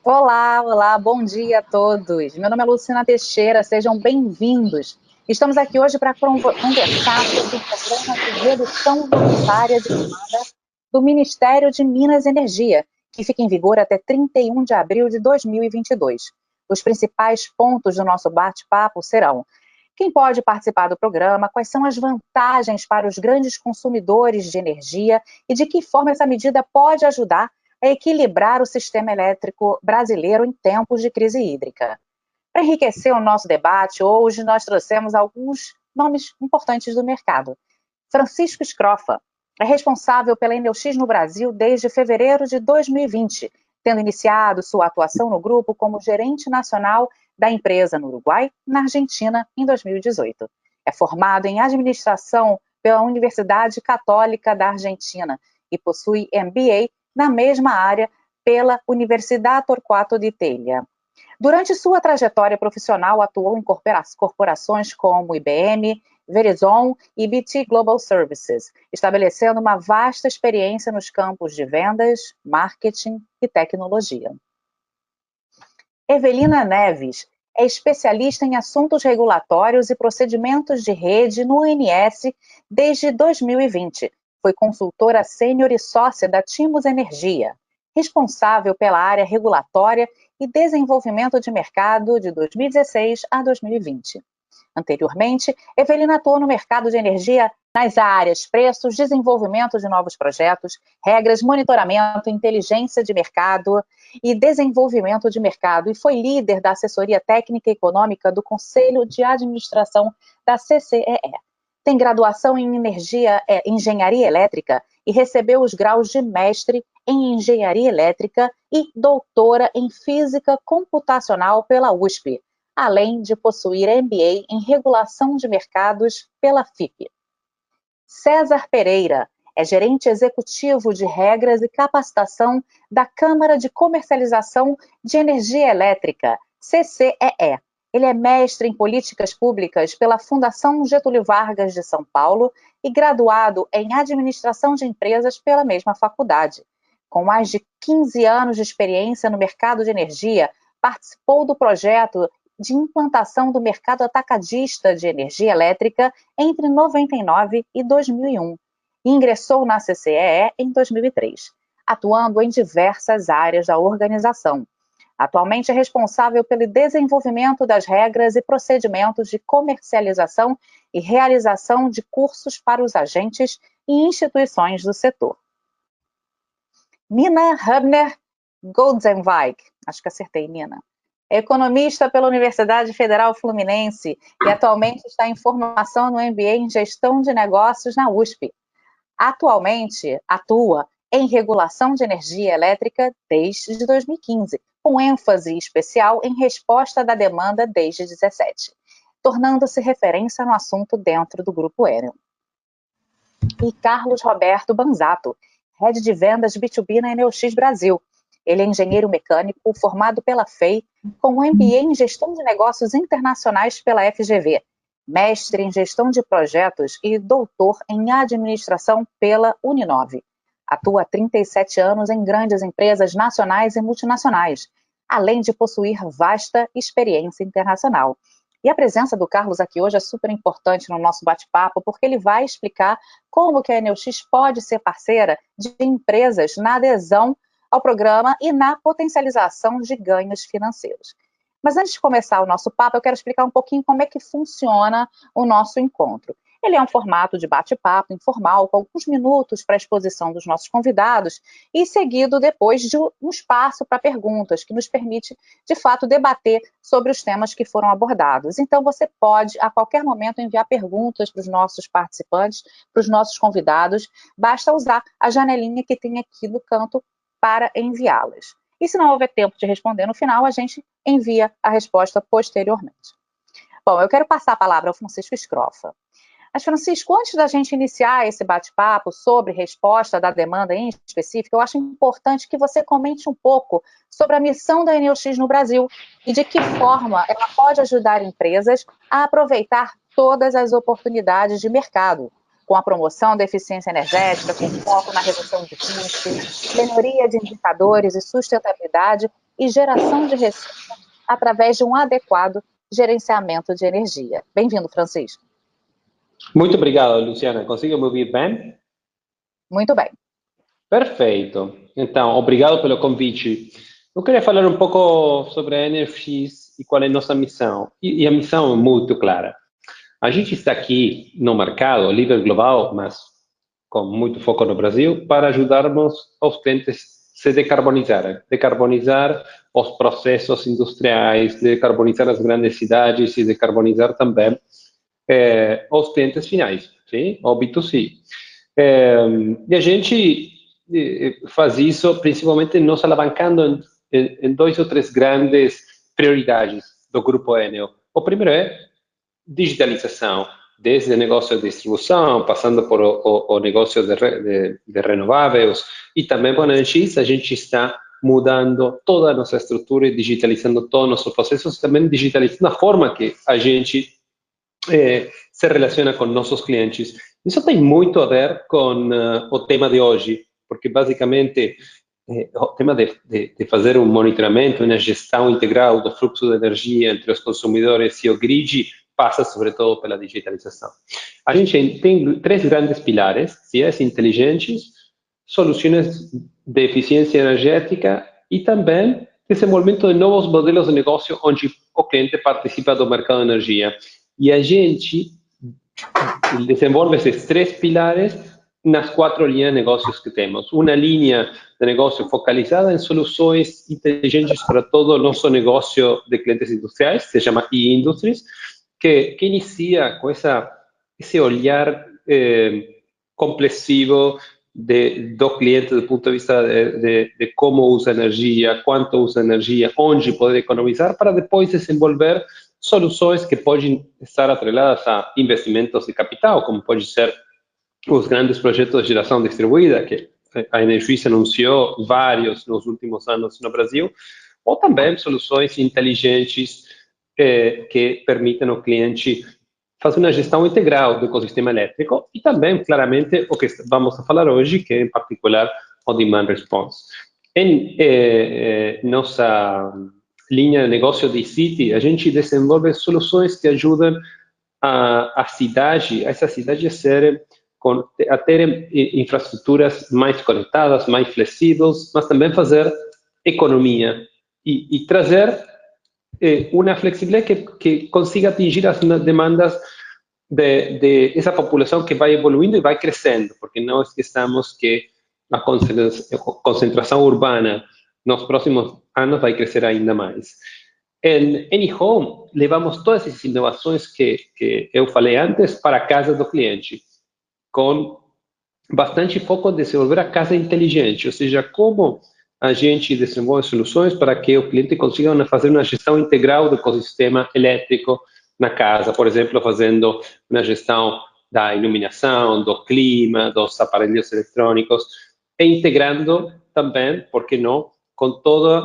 Olá, olá, bom dia a todos. Meu nome é Lucina Teixeira, sejam bem-vindos. Estamos aqui hoje para conversar sobre o programa de redução voluntária de demanda do Ministério de Minas e Energia, que fica em vigor até 31 de abril de 2022. Os principais pontos do nosso bate-papo serão: quem pode participar do programa, quais são as vantagens para os grandes consumidores de energia e de que forma essa medida pode ajudar a equilibrar o sistema elétrico brasileiro em tempos de crise hídrica. Para enriquecer o nosso debate, hoje nós trouxemos alguns nomes importantes do mercado. Francisco Scroffa é responsável pela Enelx no Brasil desde fevereiro de 2020, tendo iniciado sua atuação no grupo como gerente nacional da empresa no Uruguai e na Argentina em 2018. É formado em administração pela Universidade Católica da Argentina e possui MBA na mesma área pela Universidade Torquato di Telha. Durante sua trajetória profissional, atuou em corporações como IBM, Verizon e BT Global Services, estabelecendo uma vasta experiência nos campos de vendas, marketing e tecnologia. Evelina Neves é especialista em assuntos regulatórios e procedimentos de rede no ONS desde 2020. Foi consultora sênior e sócia da Timos Energia, responsável pela área regulatória e desenvolvimento de mercado de 2016 a 2020. Anteriormente, Evelina atuou no mercado de energia nas áreas preços, desenvolvimento de novos projetos, regras, monitoramento, inteligência de mercado e desenvolvimento de mercado, e foi líder da assessoria técnica e econômica do Conselho de Administração da CCEE. Tem graduação em engenharia elétrica e recebeu os graus de mestre em engenharia elétrica e doutora em física computacional pela USP, além de possuir MBA em regulação de mercados pela FIP. César Pereira é gerente executivo de regras e capacitação da Câmara de Comercialização de Energia Elétrica, CCEE. Ele é mestre em políticas públicas pela Fundação Getúlio Vargas de São Paulo e graduado em administração de empresas pela mesma faculdade. Com mais de 15 anos de experiência no mercado de energia, participou do projeto de implantação do mercado atacadista de energia elétrica entre 99 e 2001 e ingressou na CCEE em 2003, atuando em diversas áreas da organização. Atualmente é responsável pelo desenvolvimento das regras e procedimentos de comercialização e realização de cursos para os agentes e instituições do setor. Nina Hübner Goldenweig, acho que acertei, Nina. É economista pela Universidade Federal Fluminense e atualmente está em formação no MBA em Gestão de Negócios na USP. Atualmente atua em regulação de energia elétrica desde 2015, com ênfase especial em resposta da demanda desde 2017, tornando-se referência no assunto dentro do Grupo Enel. E Carlos Roberto Banzato, head de vendas B2B na Enelx Brasil. Ele é engenheiro mecânico formado pela FEI, com MBA em Gestão de Negócios Internacionais pela FGV, mestre em Gestão de Projetos e doutor em Administração pela Uninove. Atua há 37 anos em grandes empresas nacionais e multinacionais, além de possuir vasta experiência internacional. E a presença do Carlos aqui hoje é super importante no nosso bate-papo, porque ele vai explicar como que a Enelx pode ser parceira de empresas na adesão ao programa e na potencialização de ganhos financeiros. Mas antes de começar o nosso papo, eu quero explicar um pouquinho como é que funciona o nosso encontro. Ele é um formato de bate-papo informal, com alguns minutos para a exposição dos nossos convidados e seguido depois de um espaço para perguntas, que nos permite, de fato, debater sobre os temas que foram abordados. Então, você pode, a qualquer momento, enviar perguntas para os nossos participantes, para os nossos convidados. Basta usar a janelinha que tem aqui no canto para enviá-las. E se não houver tempo de responder no final, a gente envia a resposta posteriormente. Bom, eu quero passar a palavra ao Francisco Scroffa. Mas, Francisco, antes da gente iniciar esse bate-papo sobre resposta da demanda em específico, eu acho importante que você comente um pouco sobre a missão da Enelx no Brasil e de que forma ela pode ajudar empresas a aproveitar todas as oportunidades de mercado, com a promoção da eficiência energética, com foco na redução de custos, melhoria de indicadores e sustentabilidade, e geração de receita através de um adequado gerenciamento de energia. Bem-vindo, Francisco. Muito obrigado, Luciana. Consegue me ouvir bem? Muito bem. Perfeito. Então, obrigado pelo convite. Eu queria falar um pouco sobre a NFX e qual é a nossa missão. E a missão é muito clara. A gente está aqui no mercado, líder global, mas com muito foco no Brasil, para ajudarmos os clientes a se decarbonizarem. Decarbonizar os processos industriais, decarbonizar as grandes cidades e decarbonizar também os clientes finais, sim? O B2C. E a gente faz isso principalmente nos alavancando em dois ou três grandes prioridades do Grupo Enel. O primeiro é digitalização, desde o negócio de distribuição, passando por o negócio de renováveis, e também com a NX a gente está mudando toda a nossa estrutura e digitalizando todos os nossos processos, também digitalizando a forma que a gente se relaciona com nossos clientes. Isso tem muito a ver com o tema de hoje, porque basicamente o tema de fazer um monitoramento e uma gestão integral do fluxo de energia entre os consumidores e o grid passa sobretudo pela digitalização. A gente tem três grandes pilares: cidades inteligentes, soluções de eficiência energética e também desenvolvimento de novos modelos de negócio onde o cliente participa do mercado de energia. E a gente desenvolve esses três pilares nas quatro linhas de negócios que temos. Uma linha de negócio focalizada em soluções inteligentes para todo o nosso negócio de clientes industriais, se chama e-industries, que inicia com esse olhar complexo do cliente do ponto de vista de como usa energia, quanto usa energia, onde pode economizar, para depois desenvolver soluções que podem estar atreladas a investimentos de capital, como pode ser os grandes projetos de geração distribuída, que a Energisa anunciou vários nos últimos anos no Brasil, ou também soluções inteligentes que permitem ao cliente fazer uma gestão integral do ecossistema elétrico e também, claramente, o que vamos a falar hoje, que é, em particular, o Demand Response. Em nossa linha de negócio de City, a gente desenvolve soluções que ajudam essa cidade a terem infraestruturas mais conectadas, mais flexíveis, mas também fazer economia e trazer uma flexibilidade que consiga atingir as demandas de essa população que vai evoluindo e vai crescendo, porque não esqueçamos que a concentração urbana nos próximos anos vai crescer ainda mais. Em Anyhome, levamos todas essas inovações que eu falei antes para a casa do cliente, com bastante foco em desenvolver a casa inteligente, ou seja, como a gente desenvolve soluções para que o cliente consiga fazer uma gestão integral do ecossistema elétrico na casa, por exemplo, fazendo uma gestão da iluminação, do clima, dos aparelhos eletrônicos, e integrando também, por que não, com todas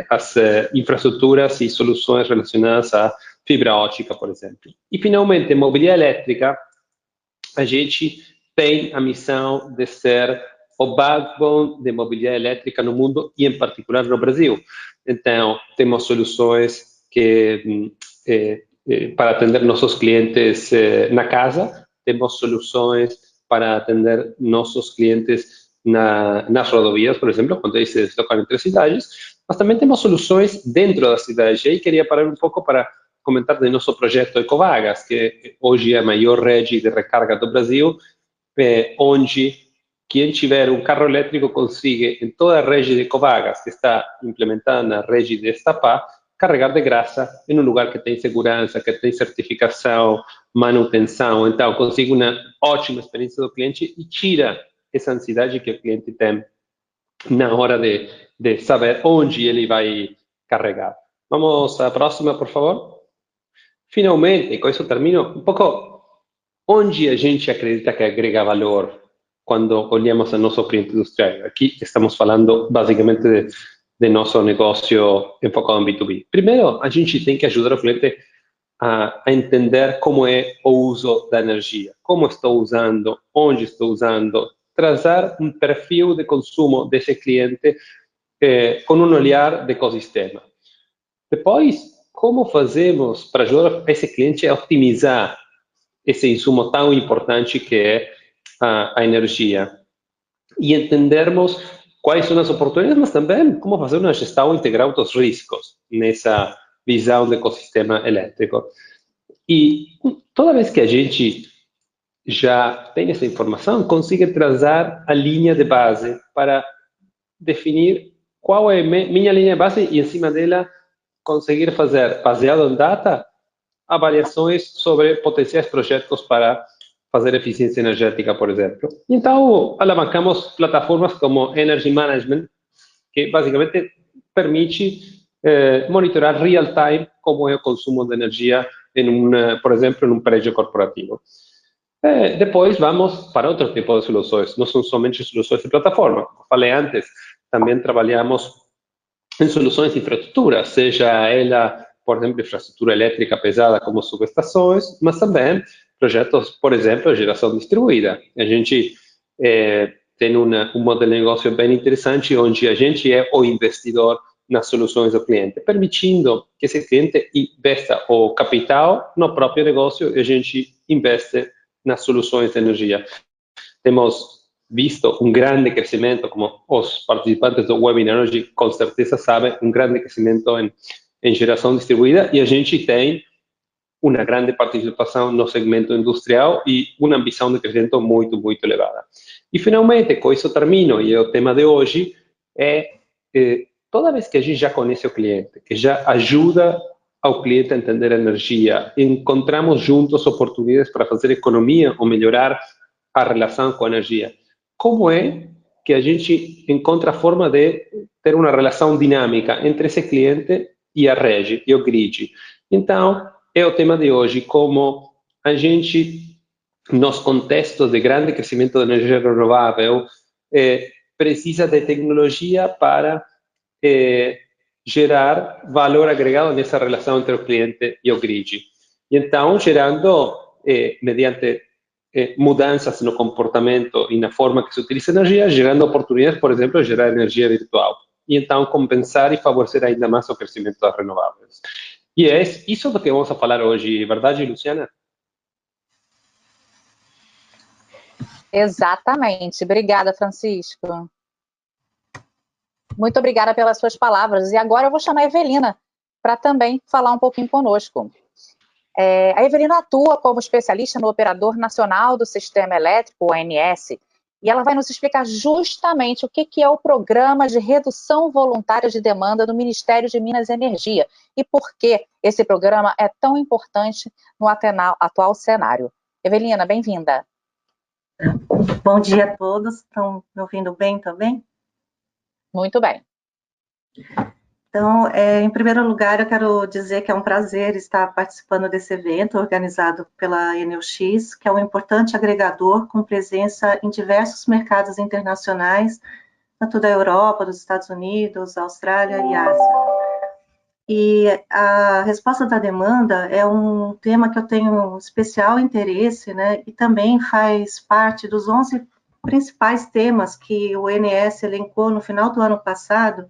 as infraestruturas e soluções relacionadas à fibra ótica, por exemplo. E, finalmente, em mobilidade elétrica, a gente tem a missão de ser o backbone de mobilidade elétrica no mundo e, em particular, no Brasil. Então, temos soluções para atender nossos clientes na casa, temos soluções para atender nossos clientes nas rodovias, por exemplo, quando eles se deslocam entre cidades, mas também temos soluções dentro da cidade. E aí queria parar um pouco para comentar do nosso projeto Ecovagas, que hoje é a maior rede de recarga do Brasil, onde quem tiver um carro elétrico consiga, em toda a rede de Ecovagas, que está implementada na rede de Estapá, carregar de graça em um lugar que tem segurança, que tem certificação, manutenção. Então, consiga uma ótima experiência do cliente e tira essa ansiedade que o cliente tem na hora de saber onde ele vai carregar. Vamos à próxima, por favor. Finalmente, com isso termino, um pouco onde a gente acredita que agrega valor quando olhamos o nosso cliente industrial. Aqui estamos falando basicamente de nosso negócio enfocado em B2B. Primeiro, a gente tem que ajudar o cliente a entender como é o uso da energia, como estou usando, onde estou usando, trazer um perfil de consumo desse cliente com um olhar de ecossistema. Depois, como fazemos para ajudar esse cliente a otimizar esse insumo tão importante que é a energia? E entendermos quais são as oportunidades, mas também como fazer uma gestão integral dos riscos nessa visão do ecossistema elétrico. E toda vez que a gente já tem essa informação, consiga trazer a linha de base para definir qual é minha linha de base e, em cima dela, conseguir fazer, baseado em data, avaliações sobre potenciais projetos para fazer eficiência energética, por exemplo. Então, alavancamos plataformas como Energy Management, que basicamente permite monitorar real-time como é o consumo de energia, por exemplo, em um prédio corporativo. Depois vamos para outro tipo de soluções, não são somente soluções de plataforma. Como falei antes, também trabalhamos em soluções de infraestrutura, seja ela, por exemplo, infraestrutura elétrica pesada como subestações, mas também projetos, por exemplo, de geração distribuída. A gente tem um modelo de negócio bem interessante, onde a gente é o investidor nas soluções do cliente, permitindo que esse cliente investa o capital no próprio negócio e a gente investe nas soluções de energia. Temos visto um grande crescimento, como os participantes do webinar hoje com certeza sabem, um grande crescimento em geração distribuída, e a gente tem uma grande participação no segmento industrial e uma ambição de crescimento muito, muito elevada. E, finalmente, com isso termino, e é o tema de hoje, toda vez que a gente já conhece o cliente, que já ajuda ao cliente a entender a energia, encontramos juntos oportunidades para fazer economia ou melhorar a relação com a energia. Como é que a gente encontra a forma de ter uma relação dinâmica entre esse cliente e a rede, e o grid? Então, é o tema de hoje, como a gente, nos contextos de grande crescimento da energia renovável, precisa de tecnologia para gerar valor agregado nessa relação entre o cliente e o grid. E então, gerando, mediante mudanças no comportamento e na forma que se utiliza energia, gerando oportunidades, por exemplo, de gerar energia virtual. E então, compensar e favorecer ainda mais o crescimento das renováveis. E é isso do que vamos a falar hoje, verdade, Luciana? Exatamente. Obrigada, Francisco. Muito obrigada pelas suas palavras. E agora eu vou chamar a Evelina para também falar um pouquinho conosco. A Evelina atua como especialista no Operador Nacional do Sistema Elétrico, ONS, e ela vai nos explicar justamente o que é o Programa de Redução Voluntária de Demanda do Ministério de Minas e Energia e por que esse programa é tão importante no atual cenário. Evelina, bem-vinda. Bom dia a todos. Estão me ouvindo bem também? Muito bem. Então, em primeiro lugar, eu quero dizer que é um prazer estar participando desse evento organizado pela Enelx, que é um importante agregador com presença em diversos mercados internacionais, tanto da Europa, dos Estados Unidos, Austrália e Ásia. E a resposta da demanda é um tema que eu tenho especial interesse, né, e também faz parte dos 11 principais temas que o ONS elencou no final do ano passado,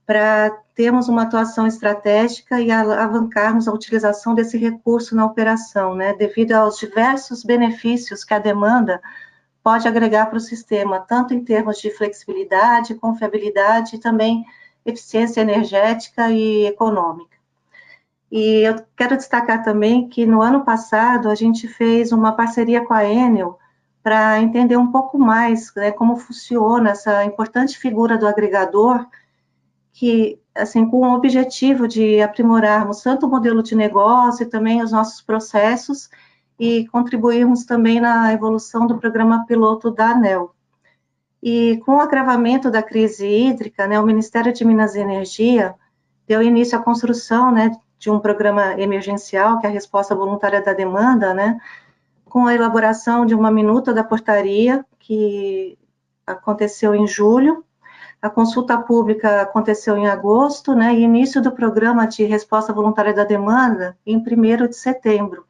para termos uma atuação estratégica e alavancarmos a utilização desse recurso na operação, né, devido aos diversos benefícios que a demanda pode agregar para o sistema, tanto em termos de flexibilidade, confiabilidade e também eficiência energética e econômica. E eu quero destacar também que no ano passado a gente fez uma parceria com a Enel para entender um pouco mais, né, como funciona essa importante figura do agregador, que, assim, com o objetivo de aprimorarmos tanto o modelo de negócio e também os nossos processos e contribuirmos também na evolução do programa piloto da ANEEL. E com o agravamento da crise hídrica, né, o Ministério de Minas e Energia deu início à construção, né, de um programa emergencial, que é a resposta voluntária da demanda, né, com a elaboração de uma minuta da portaria, que aconteceu em julho. A consulta pública aconteceu em agosto, né, e início do programa de resposta voluntária da demanda em 1º de setembro.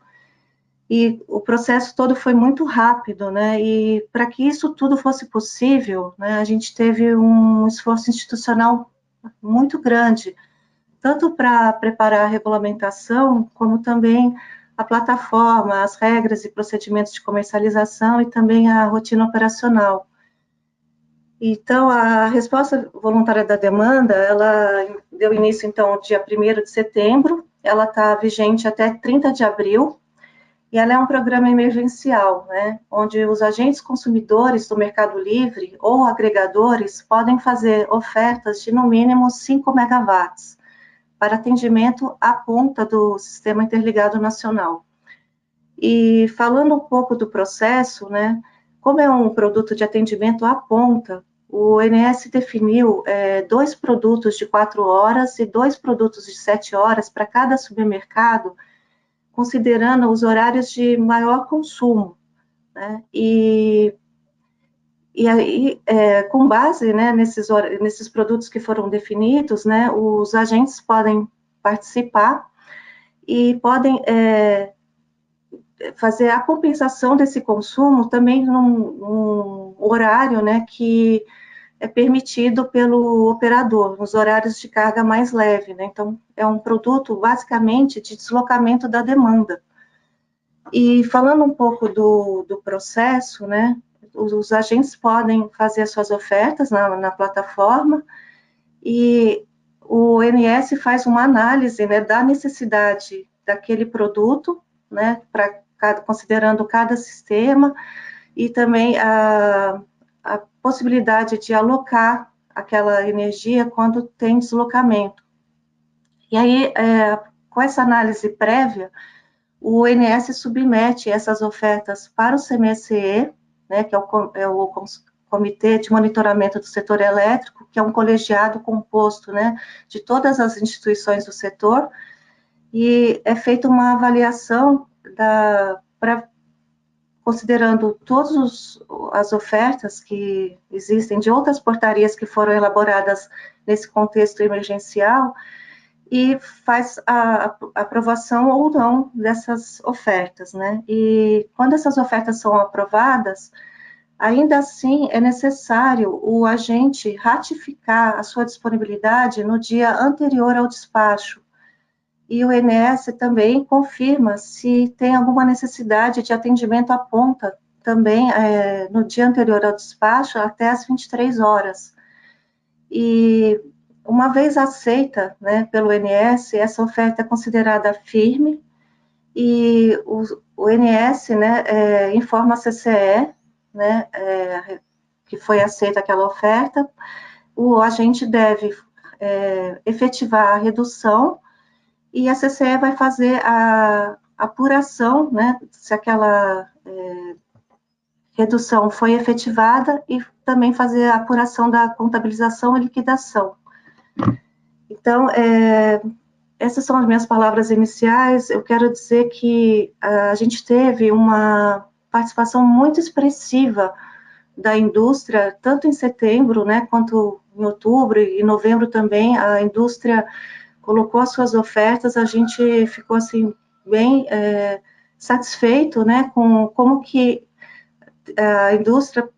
E o processo todo foi muito rápido, né? E para que isso tudo fosse possível, né, a gente teve um esforço institucional muito grande, tanto para preparar a regulamentação, como também a plataforma, as regras e procedimentos de comercialização e também a rotina operacional. Então, a resposta voluntária da demanda, ela deu início, então, dia 1º de setembro, ela está vigente até 30 de abril, e ela é um programa emergencial, né, onde os agentes consumidores do Mercado Livre ou agregadores podem fazer ofertas de, no mínimo, 5 megawatts para atendimento à ponta do Sistema Interligado Nacional. E falando um pouco do processo, né, como é um produto de atendimento à ponta, o ONS definiu 2 produtos de 4 horas e 2 produtos de 7 horas para cada supermercado, considerando os horários de maior consumo, né? E aí, com base, né, nesses produtos que foram definidos, né, os agentes podem participar e podem fazer a compensação desse consumo também num horário, né, que é permitido pelo operador, nos horários de carga mais leve, né? Então, é um produto, basicamente, de deslocamento da demanda. E falando um pouco do processo, né, os agentes podem fazer as suas ofertas na plataforma e o ONS faz uma análise, né, da necessidade daquele produto, né, considerando cada sistema e também a possibilidade de alocar aquela energia quando tem deslocamento. E aí, com essa análise prévia, o ONS submete essas ofertas para o CMSE, né, que é o Comitê de Monitoramento do Setor Elétrico, que é um colegiado composto, né, de todas as instituições do setor, e é feita uma avaliação considerando todas as ofertas que existem de outras portarias que foram elaboradas nesse contexto emergencial, e faz a aprovação ou não dessas ofertas, né? E quando essas ofertas são aprovadas, ainda assim é necessário o agente ratificar a sua disponibilidade no dia anterior ao despacho. E o ONS também confirma se tem alguma necessidade de atendimento à ponta também no dia anterior ao despacho até às 23 horas. E uma vez aceita, né, pelo ONS, essa oferta é considerada firme e o ONS, né, informa a CCE, né, que foi aceita aquela oferta. O agente deve efetivar a redução e a CCE vai fazer a apuração, né, se aquela redução foi efetivada e também fazer a apuração da contabilização e liquidação. Então, essas são as minhas palavras iniciais. Eu quero dizer que a gente teve uma participação muito expressiva da indústria, tanto em setembro, né, quanto em outubro e novembro também, a indústria colocou as suas ofertas, a gente ficou, assim, bem satisfeito, né, com como que a indústria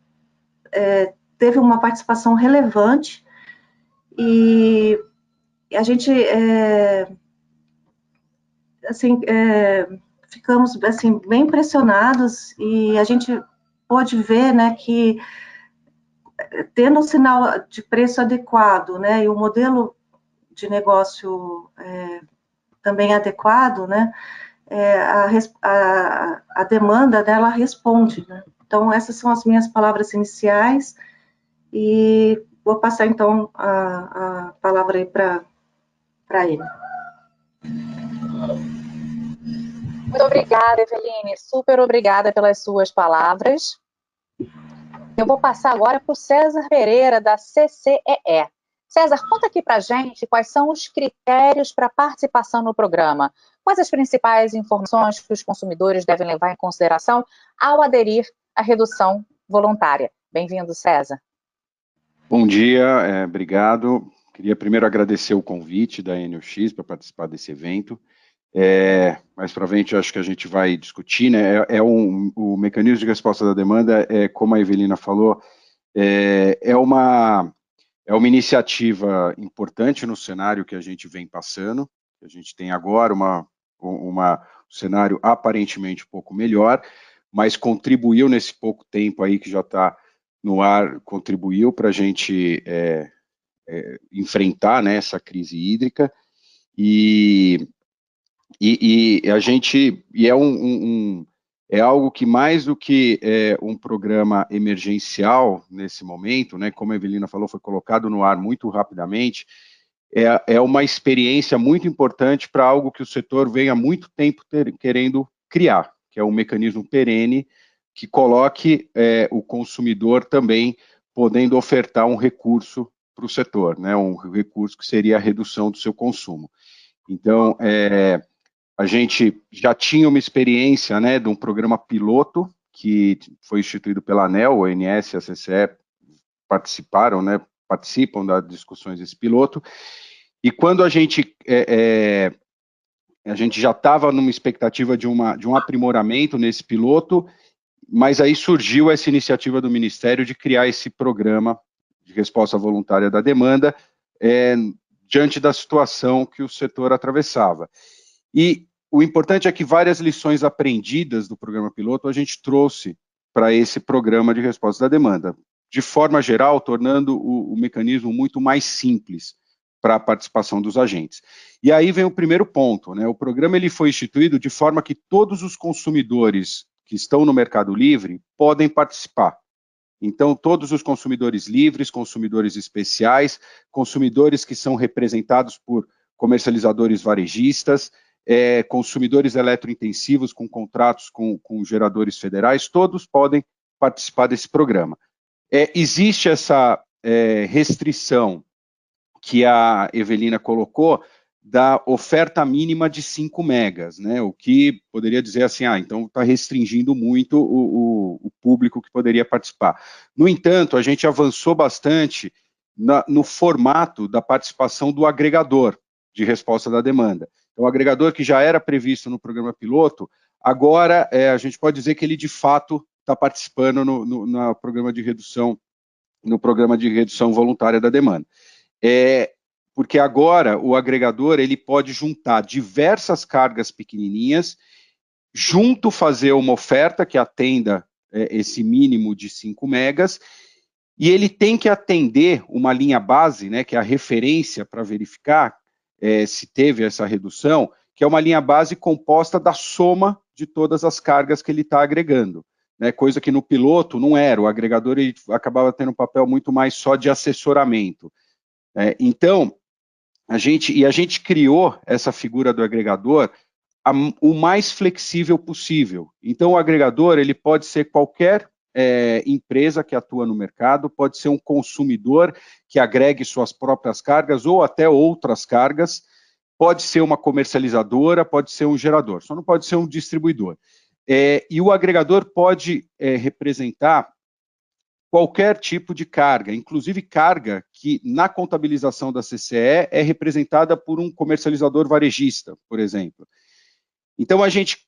teve uma participação relevante e a gente, assim, ficamos, assim, bem impressionados e a gente pôde ver, né, que tendo um sinal de preço adequado, né, e o modelo de negócio também adequado, né, a demanda dela responde, né? Então, essas são as minhas palavras iniciais e vou passar, então, a palavra aí para ele. Muito obrigada, Eveline, super obrigada pelas suas palavras. Eu vou passar agora para o César Pereira, da CCEE. César, conta aqui para a gente quais são os critérios para participação no programa. Quais as principais informações que os consumidores devem levar em consideração ao aderir à redução voluntária? Bem-vindo, César. Bom dia, obrigado. Queria primeiro agradecer o convite da Enel X para participar desse evento mais para frente acho que a gente vai discutir, né? O mecanismo de resposta da demanda, como a Evelina falou, é uma iniciativa importante no cenário que a gente vem passando. A gente tem agora um cenário aparentemente um pouco melhor, mas contribuiu nesse pouco tempo aí que já está no ar, contribuiu para a gente enfrentar, né, essa crise hídrica, e a gente, é algo que mais do que um programa emergencial nesse momento, né, como a Evelina falou, foi colocado no ar muito rapidamente, é uma experiência muito importante para algo que o setor vem há muito tempo querendo criar, que é um mecanismo perene que coloque o consumidor também podendo ofertar um recurso para o setor, né, um recurso que seria a redução do seu consumo. Então, a gente já tinha uma experiência, né, de um programa piloto que foi instituído pela ANEEL, o ONS e a CCE participam das discussões desse piloto, e quando a gente já estava numa expectativa de um aprimoramento nesse piloto, mas aí surgiu essa iniciativa do Ministério de criar esse programa de resposta voluntária da demanda, diante da situação que o setor atravessava. E o importante é que várias lições aprendidas do programa piloto a gente trouxe para esse programa de resposta da demanda, de forma geral, tornando o mecanismo muito mais simples para a participação dos agentes. E aí vem o primeiro ponto, né? O programa ele foi instituído de forma que todos os consumidores que estão no Mercado Livre podem participar. Então, todos os consumidores livres, consumidores especiais, consumidores que são representados por comercializadores varejistas, consumidores eletrointensivos com contratos com geradores federais, todos podem participar desse programa. Existe essa restrição que a Evelina colocou da oferta mínima de 5 megas, né? O que poderia dizer assim, então está restringindo muito o público que poderia participar. No entanto, a gente avançou bastante no formato da participação do agregador de resposta da demanda. Então, o agregador que já era previsto no programa piloto, agora a gente pode dizer que ele de fato está participando no programa de redução voluntária da demanda. Porque agora o agregador ele pode juntar diversas cargas pequenininhas, junto fazer uma oferta que atenda esse mínimo de 5 megas, e ele tem que atender uma linha base, né, que é a referência para verificar se teve essa redução, que é uma linha base composta da soma de todas as cargas que ele está agregando, né, coisa que no piloto não era, o agregador ele acabava tendo um papel muito mais só de assessoramento. Então, a gente criou essa figura do agregador o mais flexível possível. Então, o agregador ele pode ser qualquer empresa que atua no mercado, pode ser um consumidor que agregue suas próprias cargas ou até outras cargas, pode ser uma comercializadora, pode ser um gerador, só não pode ser um distribuidor. E o agregador pode representar qualquer tipo de carga, inclusive carga que na contabilização da CCE é representada por um comercializador varejista, por exemplo. Então a gente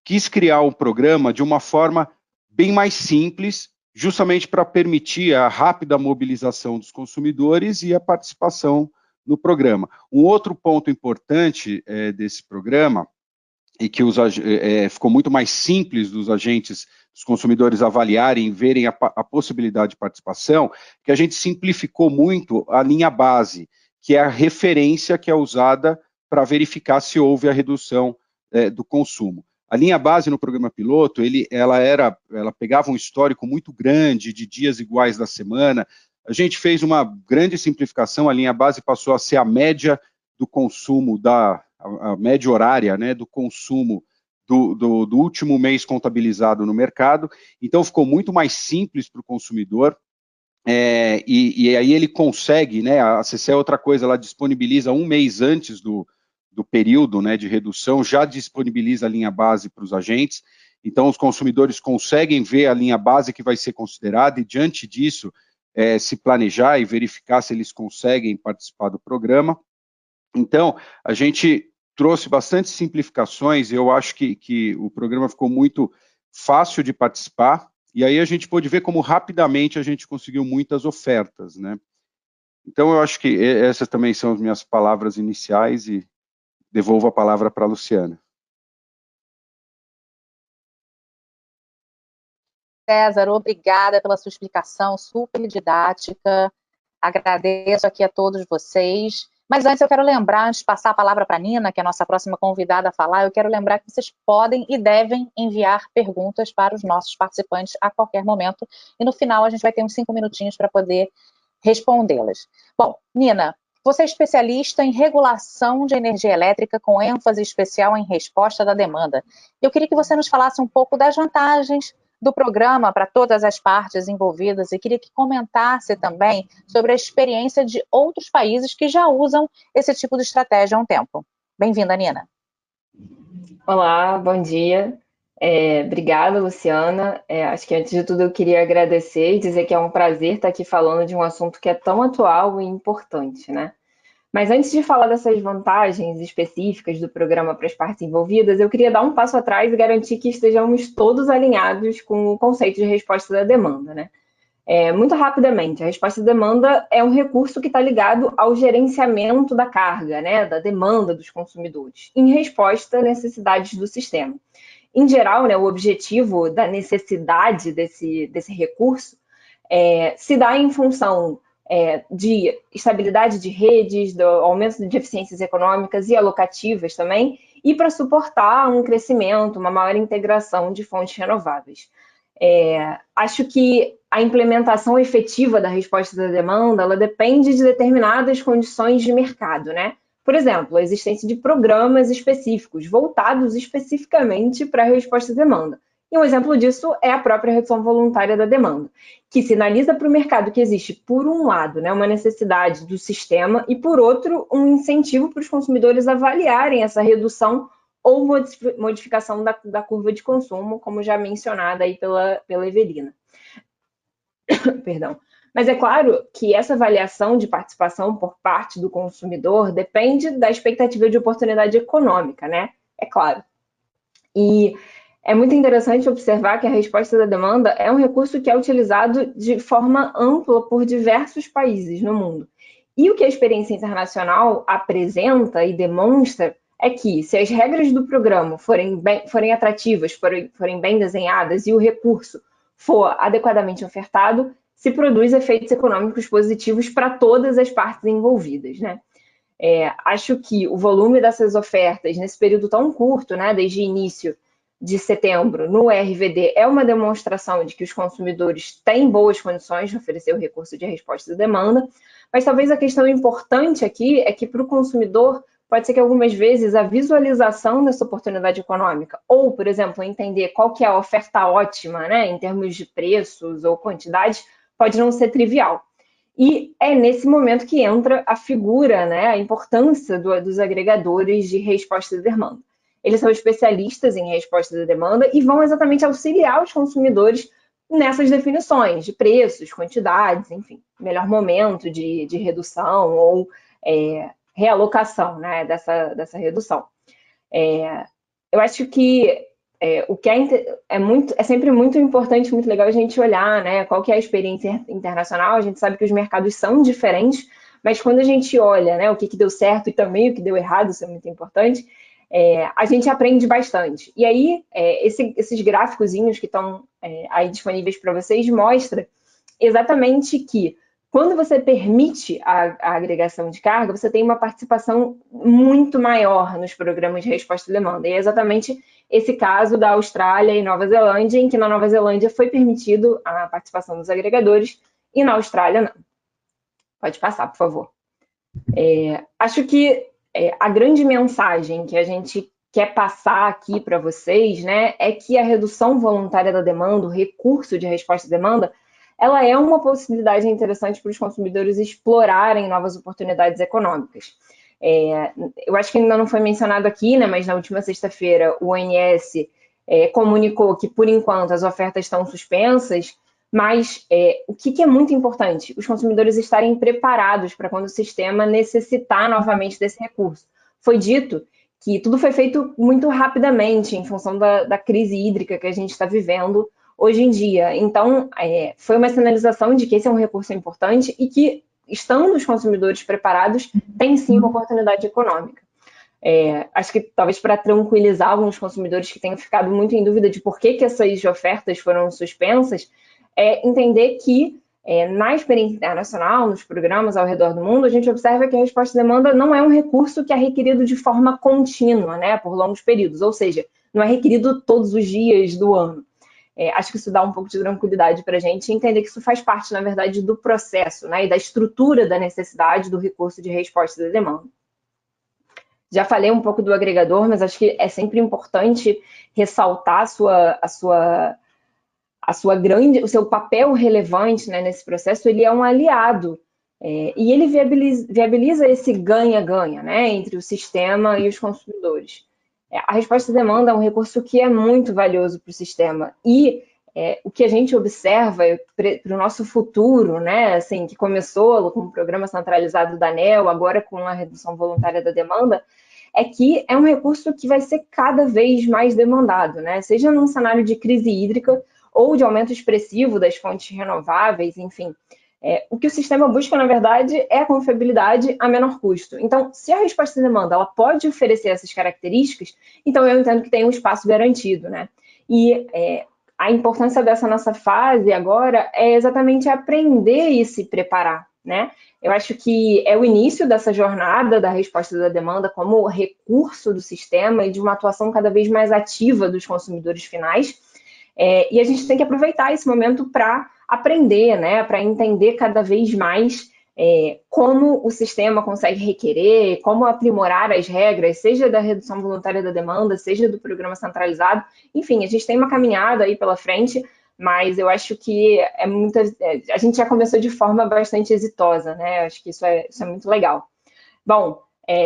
quis criar um programa de uma forma bem mais simples, justamente para permitir a rápida mobilização dos consumidores e a participação no programa. Um outro ponto importante desse programa e que ficou muito mais simples dos agentes, dos consumidores avaliarem, verem a possibilidade de participação, que a gente simplificou muito a linha base, que é a referência que é usada para verificar se houve a redução do consumo. A linha base no programa piloto, ela pegava um histórico muito grande de dias iguais da semana. A gente fez uma grande simplificação, a linha base passou a ser a média do consumo a média horária, né, do consumo do último mês contabilizado no mercado, então ficou muito mais simples para o consumidor, e aí ele consegue, né, a CCE é outra coisa, ela disponibiliza um mês antes do período, né, de redução, já disponibiliza a linha base para os agentes, então os consumidores conseguem ver a linha base que vai ser considerada e diante disso se planejar e verificar se eles conseguem participar do programa. Então, a gente trouxe bastante simplificações, eu acho que o programa ficou muito fácil de participar, e aí a gente pôde ver como rapidamente a gente conseguiu muitas ofertas, né? Então, eu acho que essas também são as minhas palavras iniciais e devolvo a palavra para a Luciana. César, obrigada pela sua explicação super didática. Agradeço aqui a todos vocês. Mas antes eu quero lembrar, antes de passar a palavra para a Nina, que é a nossa próxima convidada a falar, eu quero lembrar que vocês podem e devem enviar perguntas para os nossos participantes a qualquer momento. E no final a gente vai ter uns 5 minutinhos para poder respondê-las. Bom, Nina, você é especialista em regulação de energia elétrica com ênfase especial em resposta da demanda. Eu queria que você nos falasse um pouco das vantagens do programa para todas as partes envolvidas e queria que comentasse também sobre a experiência de outros países que já usam esse tipo de estratégia há um tempo. Bem-vinda, Nina. Olá, bom dia. Obrigada, Luciana. Acho que antes de tudo eu queria agradecer e dizer que é um prazer estar aqui falando de um assunto que é tão atual e importante, né? Mas antes de falar dessas vantagens específicas do programa para as partes envolvidas, eu queria dar um passo atrás e garantir que estejamos todos alinhados com o conceito de resposta da demanda, né? Muito rapidamente, a resposta da demanda é um recurso que está ligado ao gerenciamento da carga, né, da demanda dos consumidores, em resposta às necessidades do sistema. Em geral, né, o objetivo da necessidade desse recurso se dá em função de estabilidade de redes, do aumento de eficiências econômicas e alocativas também, e para suportar um crescimento, uma maior integração de fontes renováveis. Acho que a implementação efetiva da resposta da demanda, ela depende de determinadas condições de mercado, né? Por exemplo, a existência de programas específicos, voltados especificamente para a resposta à demanda. E um exemplo disso é a própria redução voluntária da demanda, que sinaliza para o mercado que existe, por um lado, né, uma necessidade do sistema e, por outro, um incentivo para os consumidores avaliarem essa redução ou modificação da curva de consumo, como já mencionada aí pela Evelina. Perdão. Mas é claro que essa avaliação de participação por parte do consumidor depende da expectativa de oportunidade econômica, né? É claro. E é muito interessante observar que a resposta da demanda é um recurso que é utilizado de forma ampla por diversos países no mundo. E o que a experiência internacional apresenta e demonstra é que, se as regras do programa forem atrativas, forem bem desenhadas e o recurso for adequadamente ofertado, se produz efeitos econômicos positivos para todas as partes envolvidas, né? Acho que o volume dessas ofertas nesse período tão curto, né, desde o início de setembro, no RVD, é uma demonstração de que os consumidores têm boas condições de oferecer o recurso de resposta à demanda, mas talvez a questão importante aqui é que para o consumidor pode ser que algumas vezes a visualização dessa oportunidade econômica, ou, por exemplo, entender qual que é a oferta ótima, né, em termos de preços ou quantidades, pode não ser trivial. E é nesse momento que entra a figura, né, a importância dos agregadores de resposta à demanda. Eles são especialistas em resposta à demanda e vão exatamente auxiliar os consumidores nessas definições de preços, quantidades, enfim, melhor momento de redução ou realocação, né, dessa redução. Eu acho que o que é sempre muito importante, muito legal a gente olhar, né, qual que é a experiência internacional. A gente sabe que os mercados são diferentes, mas quando a gente olha, né, o que deu certo e também o que deu errado, isso é muito importante, a gente aprende bastante. E aí, esses gráficozinhos que estão aí disponíveis para vocês mostram exatamente que quando você permite a agregação de carga, você tem uma participação muito maior nos programas de resposta à demanda. E é exatamente esse caso da Austrália e Nova Zelândia, em que na Nova Zelândia foi permitido a participação dos agregadores e na Austrália não. Pode passar, por favor. Acho que a grande mensagem que a gente quer passar aqui para vocês, né, é que a redução voluntária da demanda, o recurso de resposta à demanda, ela é uma possibilidade interessante para os consumidores explorarem novas oportunidades econômicas. Eu acho que ainda não foi mencionado aqui, né, mas na última sexta-feira o ONS comunicou que, por enquanto, as ofertas estão suspensas, mas o que é muito importante? Os consumidores estarem preparados para quando o sistema necessitar novamente desse recurso. Foi dito que tudo foi feito muito rapidamente em função da crise hídrica que a gente está vivendo hoje em dia. Então, foi uma sinalização de que esse é um recurso importante e que, estando os consumidores preparados, tem sim uma oportunidade econômica. Acho que talvez para tranquilizar alguns consumidores que tenham ficado muito em dúvida de por que essas ofertas foram suspensas, entender que na experiência internacional, nos programas ao redor do mundo, a gente observa que a resposta à demanda não é um recurso que é requerido de forma contínua, né, por longos períodos, ou seja, não é requerido todos os dias do ano. Acho que isso dá um pouco de tranquilidade para a gente entender que isso faz parte, na verdade, do processo, né, e da estrutura da necessidade do recurso de resposta da demanda. Já falei um pouco do agregador, mas acho que é sempre importante ressaltar o seu papel relevante, né, nesse processo. Ele é um aliado e ele viabiliza esse ganha-ganha, né, entre o sistema e os consumidores. A resposta à demanda é um recurso que é muito valioso para o sistema e o que a gente observa para o nosso futuro, né, assim, que começou com o programa centralizado da ANEEL, agora com a redução voluntária da demanda, é que é um recurso que vai ser cada vez mais demandado, né, seja num cenário de crise hídrica ou de aumento expressivo das fontes renováveis, enfim. O que o sistema busca, na verdade, é a confiabilidade a menor custo. Então, se a resposta à demanda ela pode oferecer essas características, então eu entendo que tem um espaço garantido, né? E a importância dessa nossa fase agora é exatamente aprender e se preparar, né? Eu acho que é o início dessa jornada da resposta da demanda como recurso do sistema e de uma atuação cada vez mais ativa dos consumidores finais. E a gente tem que aproveitar esse momento para aprender, né, para entender cada vez mais como o sistema consegue requerer, como aprimorar as regras, seja da redução voluntária da demanda, seja do programa centralizado. Enfim, a gente tem uma caminhada aí pela frente, mas eu acho que a gente já começou de forma bastante exitosa, né? Acho que isso é muito legal. Bom,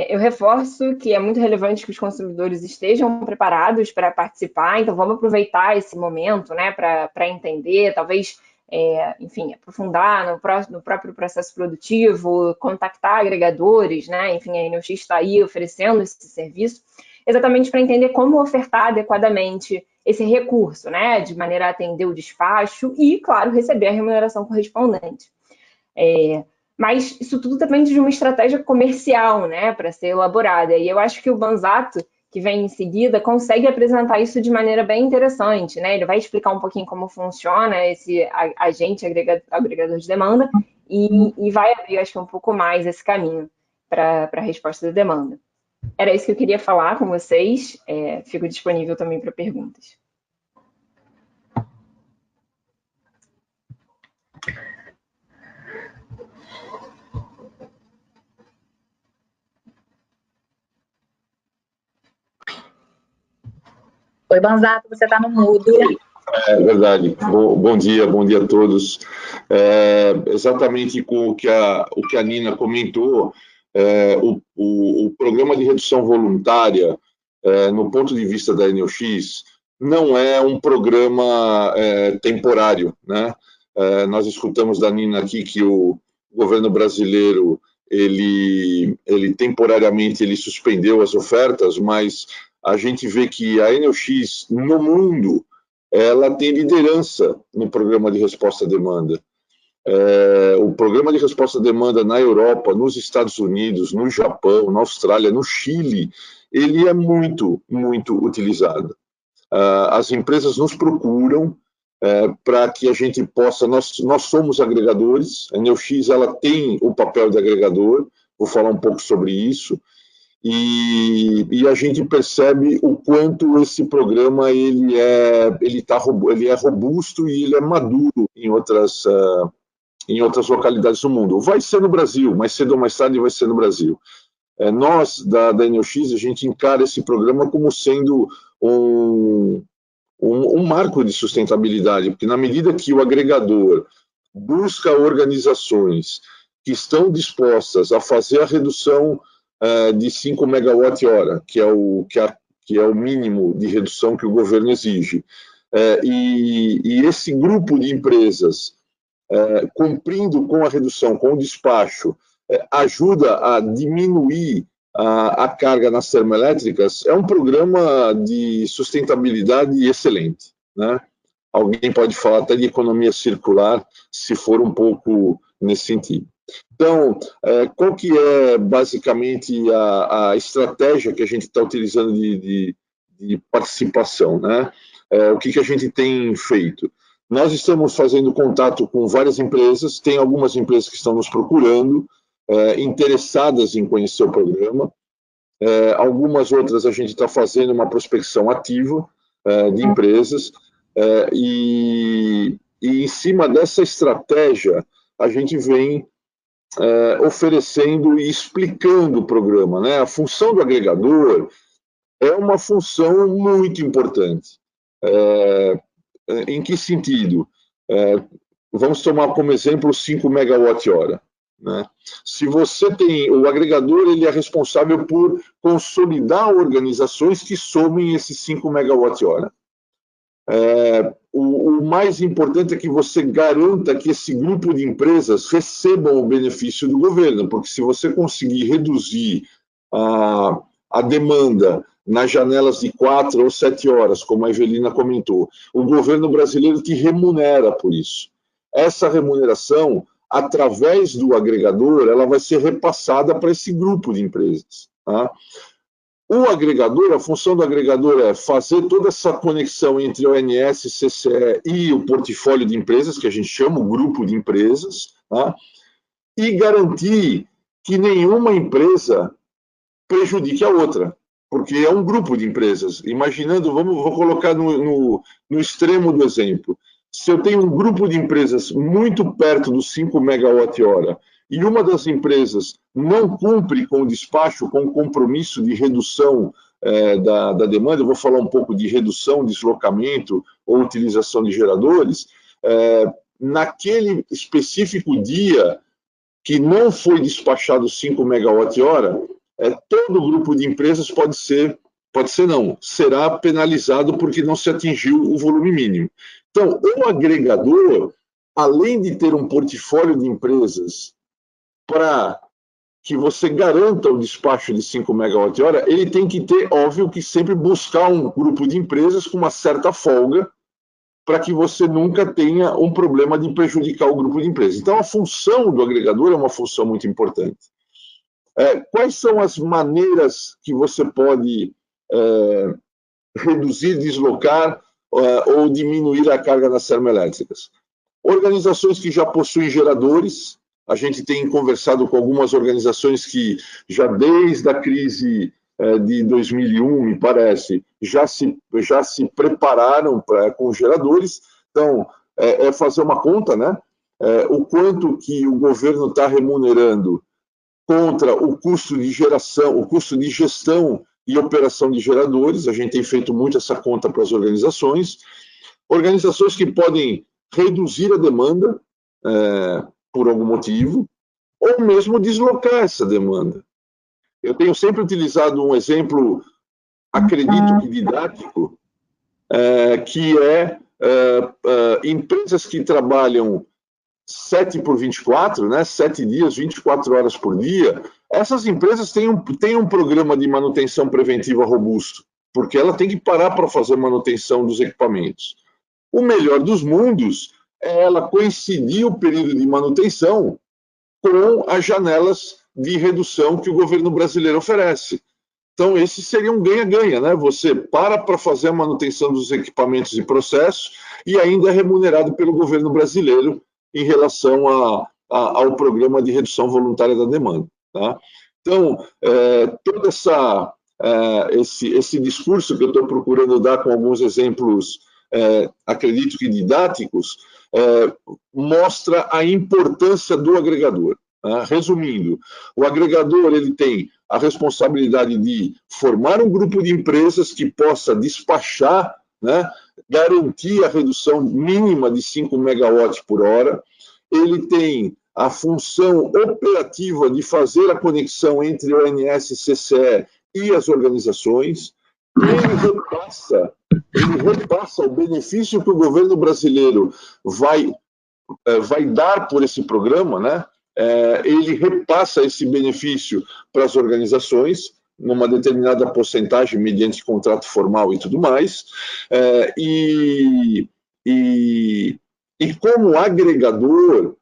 eu reforço que é muito relevante que os consumidores estejam preparados para participar, então vamos aproveitar esse momento, né, para entender, talvez, enfim, aprofundar no próprio processo produtivo, contactar agregadores, né, enfim, a Enel X está aí oferecendo esse serviço, exatamente para entender como ofertar adequadamente esse recurso, né, de maneira a atender o despacho e, claro, receber a remuneração correspondente. Mas isso tudo depende de uma estratégia comercial, né, para ser elaborada. E eu acho que o Banzato, que vem em seguida, consegue apresentar isso de maneira bem interessante, né? Ele vai explicar um pouquinho como funciona esse agente agregador de demanda e vai abrir, acho que, um pouco mais esse caminho para a resposta da demanda. Era isso que eu queria falar com vocês. Fico disponível também para perguntas. Oi, Banzato, você está no mudo. É verdade. Bom dia a todos. Exatamente com o que a Nina comentou, o programa de redução voluntária, no ponto de vista da Enel X, não é um programa temporário, né? Nós escutamos da Nina aqui que o governo brasileiro ele temporariamente suspendeu as ofertas, mas a gente vê que a Enel X no mundo ela tem liderança no programa de resposta à demanda. O programa de resposta à demanda na Europa, nos Estados Unidos, no Japão, na Austrália, no Chile, ele é muito, muito utilizado. As empresas nos procuram para que a gente possa... Nós somos agregadores, a Enel X ela tem o papel de agregador, vou falar um pouco sobre isso, e a gente percebe o quanto esse programa ele é robusto e ele é maduro em outras localidades do mundo. Vai ser no Brasil, mais cedo ou mais tarde vai ser no Brasil. Nós, da Enel X, a gente encara esse programa como sendo um marco de sustentabilidade, porque na medida que o agregador busca organizações que estão dispostas a fazer a redução de 5 megawatt-hora, que é o mínimo de redução que o governo exige. E esse grupo de empresas, cumprindo com a redução, com o despacho, ajuda a diminuir a carga nas termoelétricas, é um programa de sustentabilidade excelente, né? Alguém pode falar até de economia circular, se for um pouco nesse sentido. Então, qual que é basicamente a estratégia que a gente está utilizando de participação, né? O que a gente tem feito? Nós estamos fazendo contato com várias empresas, tem algumas empresas que estão nos procurando, interessadas em conhecer o programa, algumas outras a gente está fazendo uma prospecção ativa de empresas, e em cima dessa estratégia a gente vem oferecendo e explicando o programa, né? A função do agregador é uma função muito importante. Em que sentido? Vamos tomar como exemplo 5 megawatt-hora. Né? Se você tem o agregador, ele é responsável por consolidar organizações que somem esses 5 megawatt-hora. O mais importante é que você garanta que esse grupo de empresas recebam o benefício do governo, porque se você conseguir reduzir a demanda nas janelas de 4 ou 7 horas, como a Evelina comentou, o governo brasileiro te remunera por isso. Essa remuneração, através do agregador, ela vai ser repassada para esse grupo de empresas. Tá? O agregador, a função do agregador é fazer toda essa conexão entre o ONS, CCE e o portfólio de empresas, que a gente chama o grupo de empresas, tá? E garantir que nenhuma empresa prejudique a outra, porque é um grupo de empresas. Imaginando, vou colocar no extremo do exemplo. Se eu tenho um grupo de empresas muito perto dos 5 megawatt-hora e uma das empresas não cumpre com o despacho, com o compromisso de redução da demanda, eu vou falar um pouco de redução, deslocamento ou utilização de geradores, naquele específico dia que não foi despachado 5 megawatt-hora, todo grupo de empresas será penalizado porque não se atingiu o volume mínimo. Então, o agregador, além de ter um portfólio de empresas para que você garanta o despacho de 5 megawatt-hora, ele tem que ter, óbvio, que sempre buscar um grupo de empresas com uma certa folga para que você nunca tenha um problema de prejudicar o grupo de empresas. Então, a função do agregador é uma função muito importante. Quais são as maneiras que você pode reduzir, deslocar ou diminuir a carga nas termoelétricas? Organizações que já possuem geradores, a gente tem conversado com algumas organizações que já desde a crise de 2001, me parece, já se prepararam com geradores. Então, fazer uma conta, né? O quanto que o governo está remunerando contra o custo de geração, o custo de gestão e operação de geradores. A gente tem feito muito essa conta para as organizações. Organizações que podem reduzir a demanda por algum motivo, ou mesmo deslocar essa demanda. Eu tenho sempre utilizado um exemplo, acredito que didático, que empresas que trabalham 7 por 24, né, 7 dias, 24 horas por dia, essas empresas têm um programa de manutenção preventiva robusto, porque ela tem que parar para fazer manutenção dos equipamentos. O melhor dos mundos é ela coincidir o período de manutenção com as janelas de redução que o governo brasileiro oferece. Então, esse seria um ganha-ganha, né? Você para fazer a manutenção dos equipamentos e processos e ainda é remunerado pelo governo brasileiro em relação ao programa de redução voluntária da demanda. Tá? Então, todo esse discurso que eu estou procurando dar com alguns exemplos, acredito que didáticos, mostra a importância do agregador. Tá? Resumindo, o agregador ele tem a responsabilidade de formar um grupo de empresas que possa despachar, né, garantir a redução mínima de 5 megawatts por hora. Ele tem a função operativa de fazer a conexão entre o ONS, CCE e as organizações. Ele repassa o benefício que o governo brasileiro vai dar por esse programa, né? ele repassa esse benefício para as organizações, numa determinada porcentagem, mediante contrato formal e tudo mais, e como agregador,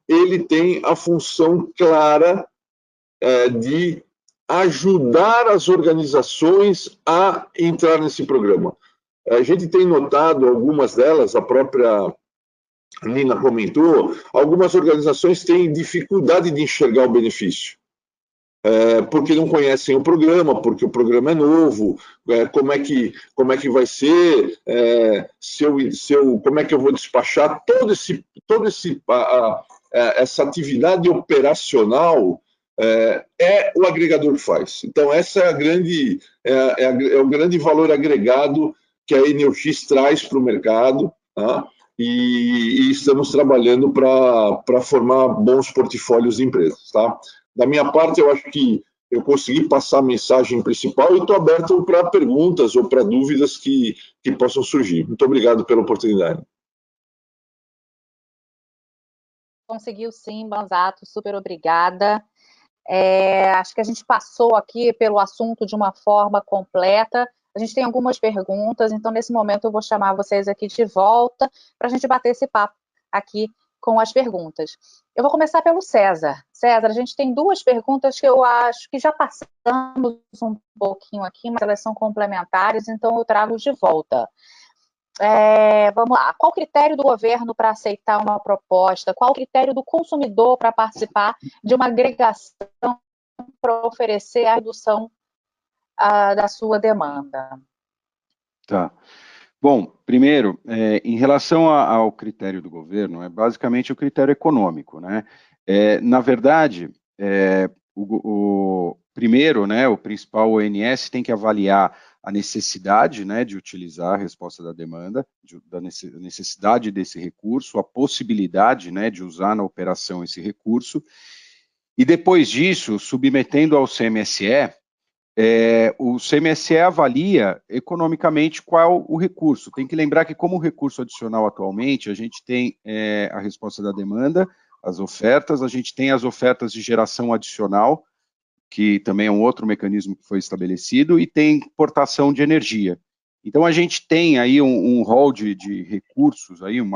ele tem a função clara de ajudar as organizações a entrar nesse programa. A gente tem notado algumas delas, a própria Nina comentou, algumas organizações têm dificuldade de enxergar o benefício. Porque não conhecem o programa, porque o programa é novo, como é que vai ser, como é que eu vou despachar essa atividade operacional, é o agregador que faz. Então, essa é o grande valor agregado que a EnelX traz para o mercado, tá? E estamos trabalhando para formar bons portfólios de empresas, tá? Da minha parte, eu acho que eu consegui passar a mensagem principal e estou aberto para perguntas ou para dúvidas que possam surgir. Muito obrigado pela oportunidade. Conseguiu sim, Banzato, super obrigada. Acho que a gente passou aqui pelo assunto de uma forma completa. A gente tem algumas perguntas, então nesse momento eu vou chamar vocês aqui de volta para a gente bater esse papo aqui com as perguntas. Eu vou começar pelo César. César, a gente tem duas perguntas que eu acho que já passamos um pouquinho aqui, mas elas são complementares, então eu trago de volta. Vamos lá. Qual o critério do governo para aceitar uma proposta? Qual o critério do consumidor para participar de uma agregação para oferecer a redução da sua demanda? Tá. Bom, primeiro, em relação ao critério do governo, é basicamente o critério econômico, né? Na verdade, primeiro, né, o principal ONS tem que avaliar a necessidade, né, de utilizar a resposta da demanda, da necessidade desse recurso, a possibilidade, né, de usar na operação esse recurso, e depois disso, submetendo ao CMSE, o CMSE avalia economicamente qual o recurso. Tem que lembrar que, como recurso adicional atualmente, a gente tem a resposta da demanda, as ofertas, a gente tem as ofertas de geração adicional, que também é um outro mecanismo que foi estabelecido, e tem importação de energia. Então, a gente tem aí um rol de recursos, aí um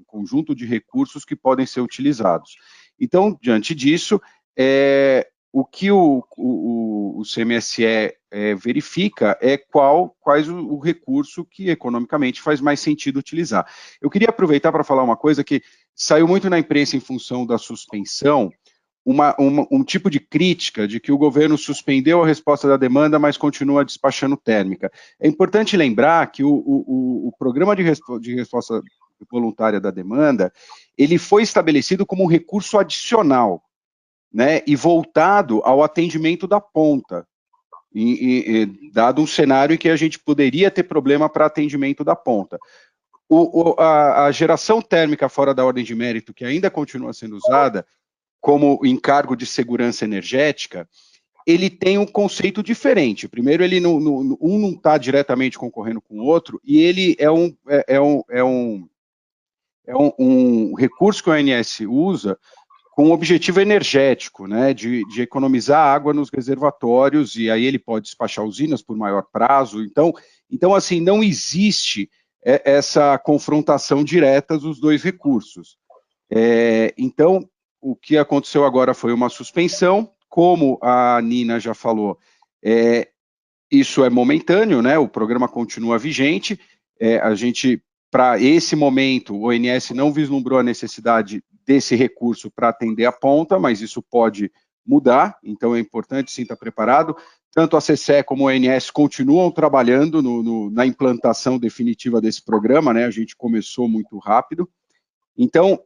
conjunto de recursos que podem ser utilizados. Então, diante disso, o que o CMSE verifica é quais o recurso que economicamente faz mais sentido utilizar. Eu queria aproveitar para falar uma coisa que saiu muito na imprensa em função da suspensão, um tipo de crítica de que o governo suspendeu a resposta da demanda, mas continua despachando térmica. É importante lembrar que o programa de resposta voluntária da demanda, ele foi estabelecido como um recurso adicional, né, e voltado ao atendimento da ponta, dado um cenário em que a gente poderia ter problema para atendimento da ponta. A geração térmica fora da ordem de mérito, que ainda continua sendo usada como encargo de segurança energética, ele tem um conceito diferente. Primeiro, ele não está diretamente concorrendo com o outro, e ele é um recurso que o ONS usa com um objetivo energético, né, de economizar água nos reservatórios, e aí ele pode despachar usinas por maior prazo. Então assim, não existe essa confrontação direta dos dois recursos. Então, o que aconteceu agora foi uma suspensão, como a Nina já falou, isso é momentâneo, né, o programa continua vigente, a gente, para esse momento, o ONS não vislumbrou a necessidade desse recurso para atender a ponta, mas isso pode mudar, então é importante sim estar preparado. Tanto a CCE como o ONS continuam trabalhando na implantação definitiva desse programa, né, a gente começou muito rápido. Então,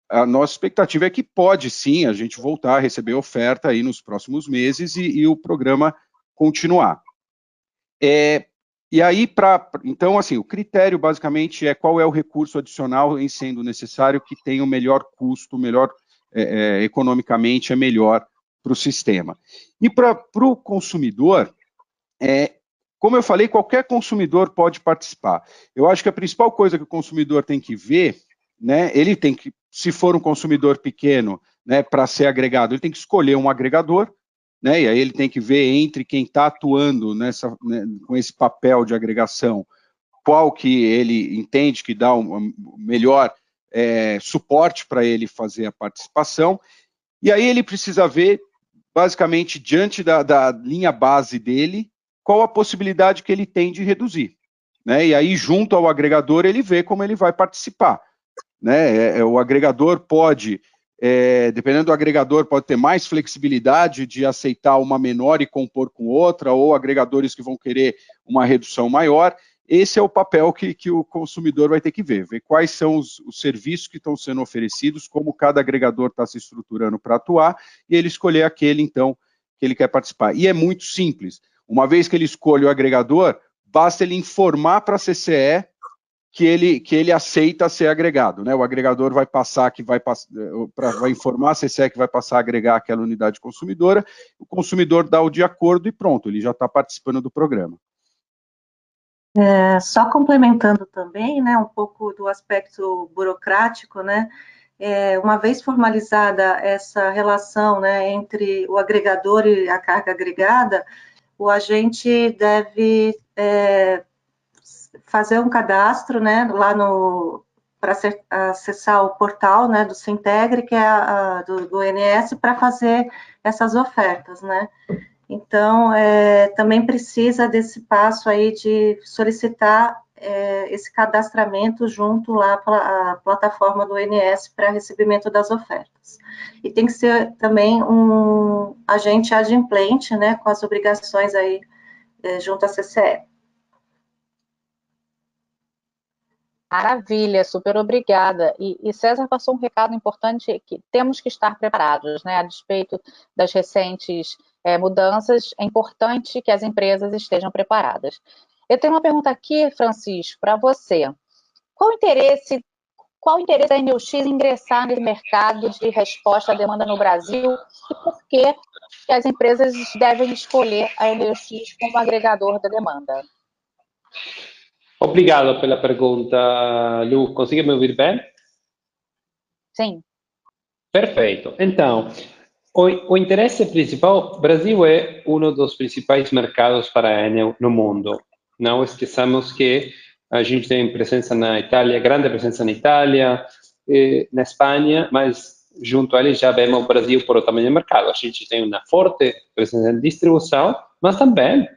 a nossa expectativa é que pode sim a gente voltar a receber oferta aí nos próximos meses e o programa continuar. E aí, então, assim, o critério basicamente é qual é o recurso adicional em sendo necessário que tenha o melhor custo, economicamente é melhor para o sistema. E para o consumidor, como eu falei, qualquer consumidor pode participar. Eu acho que a principal coisa que o consumidor tem que ver, né, ele tem que se for um consumidor pequeno, né, para ser agregado, ele tem que escolher um agregador, né, e aí ele tem que ver entre quem está atuando com esse papel de agregação, qual que ele entende que dá um melhor suporte para ele fazer a participação, e aí ele precisa ver, basicamente, diante da linha base dele, qual a possibilidade que ele tem de reduzir, né, e aí junto ao agregador ele vê como ele vai participar, né, o agregador pode, dependendo do agregador, pode ter mais flexibilidade de aceitar uma menor e compor com outra, ou agregadores que vão querer uma redução maior. Esse é o papel que o consumidor vai ter que ver quais são os serviços que estão sendo oferecidos, como cada agregador está se estruturando para atuar, e ele escolher aquele, então, que ele quer participar. E é muito simples. Uma vez que ele escolhe o agregador, basta ele informar para a CCE que ele aceita ser agregado, né? O agregador vai passar, vai informar a CCE que vai passar a agregar aquela unidade consumidora, o consumidor dá o de acordo e pronto, ele já está participando do programa. Só complementando também, né, um pouco do aspecto burocrático, né, uma vez formalizada essa relação, né, entre o agregador e a carga agregada, o agente deve fazer um cadastro, né, lá para acessar o portal, né, do Sintegre, que é do INS, para fazer essas ofertas, né. Então, também precisa desse passo aí de solicitar esse cadastramento junto lá à plataforma do INS para recebimento das ofertas. E tem que ser também um agente adimplente, né, com as obrigações aí junto à CCE. Maravilha, super obrigada. E César passou um recado importante, que temos que estar preparados, né? A despeito das recentes mudanças, é importante que as empresas estejam preparadas. Eu tenho uma pergunta aqui, Francisco, para você. Qual o interesse da NeuX em ingressar no mercado de resposta à demanda no Brasil e por que as empresas devem escolher a NeuX como agregador da demanda? Obrigado pela pergunta, Lu. Consegue me ouvir bem? Sim. Perfeito. Então, o interesse principal, o Brasil é um dos principais mercados para a Enel no mundo. Não esqueçamos que a gente tem presença na Itália, grande presença na Itália, na Espanha, mas junto a eles já vemos o Brasil por o tamanho do mercado. A gente tem uma forte presença em distribuição, mas também